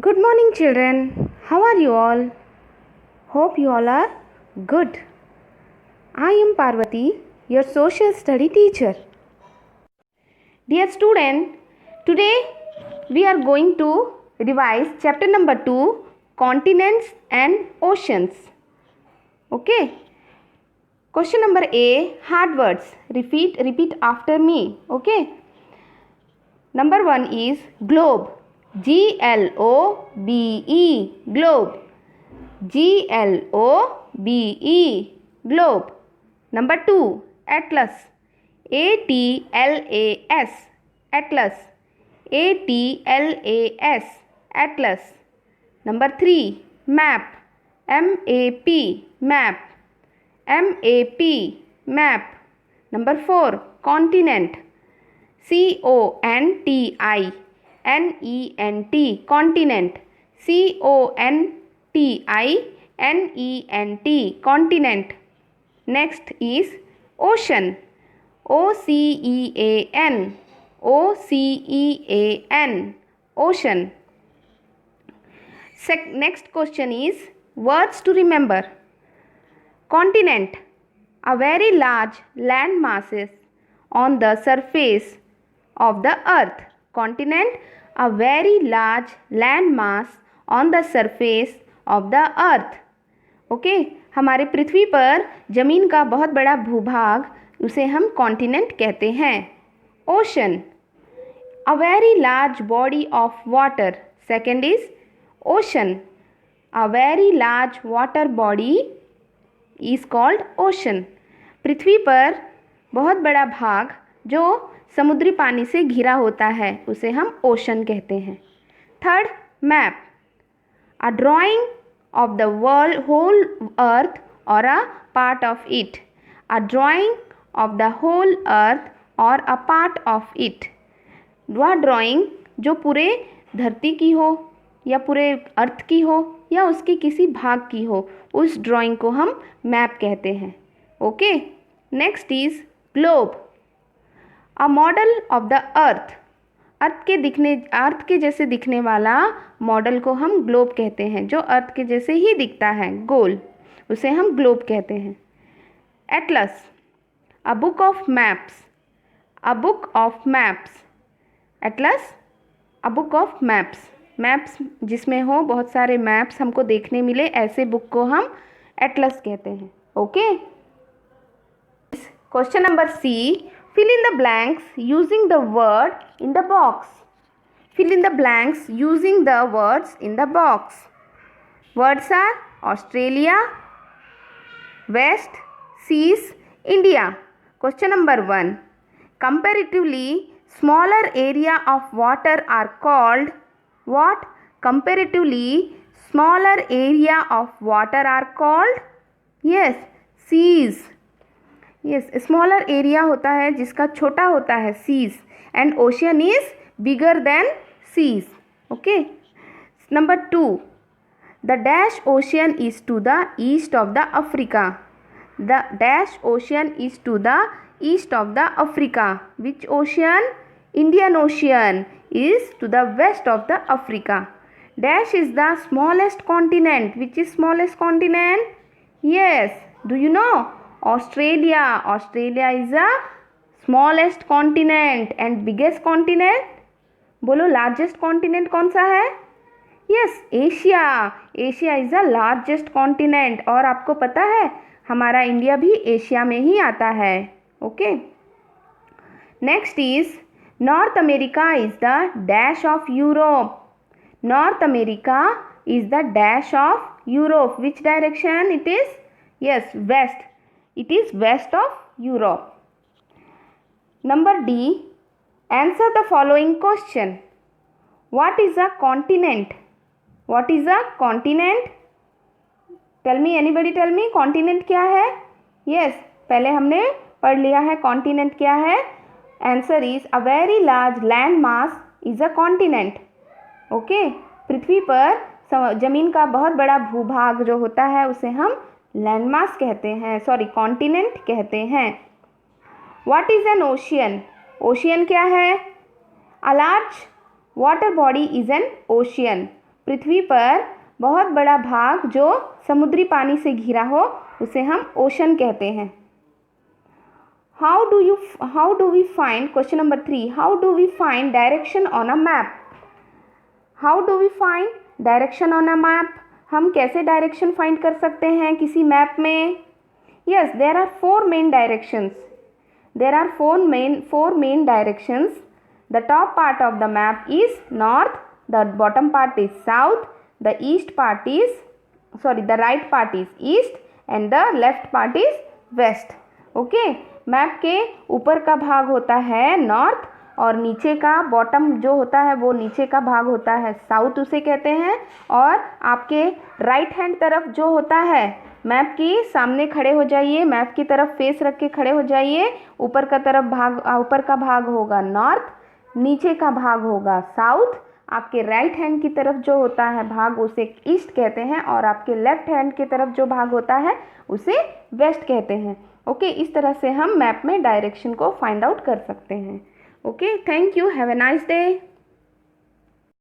Good morning, children. How are you all? Hope you all are good. I am Parvati, your social study teacher. Dear student, today we are going to revise chapter number 2, continents and oceans. Okay. Question number A, hard words. Repeat after me. Okay. Number 1 is globe. Globe. Globe. Globe. Globe. Number 2, atlas. Atlas. Atlas. Atlas. Atlas. Number 3, map. Map. Map. Map. Map. Number 4, continent. Continent. Continent. Continent. Continent. Next is ocean. Ocean. Ocean. Ocean. Next question is words to remember. Continent, a very large land masses on the surface of the earth. Continent, a very large land mass on the surface of the earth. Okay हमारे पृथ्वी पर जमीन का बहुत बड़ा भूभाग, उसे हम continent कहते हैं. Ocean, a very large body of water. Second is ocean, a very large water body is called ocean. पृथ्वी पर बहुत बड़ा भाग जो समुद्री पानी से घिरा होता है उसे हम ओशन कहते हैं. Third, map, a drawing of the whole earth or a part of it. A drawing of the whole earth or a part of it. वह ड्राइंग जो पूरे धरती की हो या पूरे अर्थ की हो या उसके किसी भाग की हो, उस ड्राइंग को हम मैप कहते हैं. Okay. Next is globe, a model of the earth. Earth के जैसे दिखने वाला मॉडल को हम ग्लोब कहते हैं. जो अर्थ के जैसे ही दिखता है गोल, उसे हम ग्लोब कहते हैं. Atlas, a book of maps. A book of maps. Atlas, a book of maps. Maps जिसमें हो बहुत सारे मैप्स हमको देखने मिले, ऐसे बुक को हम एटलस कहते हैं. Okay. Question number C, fill in the blanks using the word in the box. Fill in the blanks using the words in the box. Words are Australia, West, Seas, India. Question number 1. Comparatively smaller area of water are called what? Comparatively smaller area of water are called? Yes, seas. Yes, smaller area होता है जिसका छोटा होता है seas, and ocean is bigger than seas. Okay. Number 2, the dash ocean is to the east of the Africa. The dash ocean is to the east of the Africa. Which ocean? Indian ocean is to the west of the Africa. Dash is the smallest continent. Which is smallest continent? Yes, do you know? Australia. Australia is the smallest continent and biggest continent. बोलो largest continent कौन सा है? Yes, Asia. Asia is the largest continent. और आपको पता है हमारा India भी एशिया में ही आता है. Okay. Next is north America is the dash of Europe. North America is the dash of Europe. Which direction it is? Yes, west. It is west of Europe. Number D, answer the following question. What is a continent? What is a continent? Tell me, anybody tell me, continent क्या है? Yes, पहले हमने पढ़ लिया है continent क्या है. Answer is a very large land mass is a continent. Okay, पृथ्वी पर जमीन का बहुत बड़ा भूभाग जो होता है उसे हम लैंडमास कहते हैं, सॉरी कॉन्टिनेंट कहते हैं. What is an ocean? Ocean क्या है? A large water body is an ocean. पृथ्वी पर बहुत बड़ा भाग जो समुद्री पानी से घिरा हो उसे हम ओशन कहते हैं। How do we find, question number 3, how do we find direction on a map? How do we find direction on a map? हम कैसे डायरेक्शन फाइंड कर सकते हैं किसी मैप में? Yes, there are four main directions. There are four main directions. The top part of the map is north, the bottom part is south, the right part is east and the left part is west. Okay, map के ऊपर का भाग होता है north और नीचे का bottom जो होता है वो नीचे का भाग होता है साउथ उसे कहते हैं। और आपके राइट हैंड तरफ जो होता है, मैप की सामने खड़े हो जाइए, मैप की तरफ फेस रख के खड़े हो जाइए। ऊपर का भाग होगा नॉर्थ, नीचे का भाग होगा साउथ। आपके राइट हैंड की तरफ जो होता है भाग उसे ईस्ट कहते हैं और आपके लेफ्ट हैंड की तरफ जो भाग होता है उसे वेस्ट कहते हैं। ओके, इस तरह से हम मैप में डायरेक्शन को फाइंड आउट कर सकते हैं। Okay, thank you, have a nice day.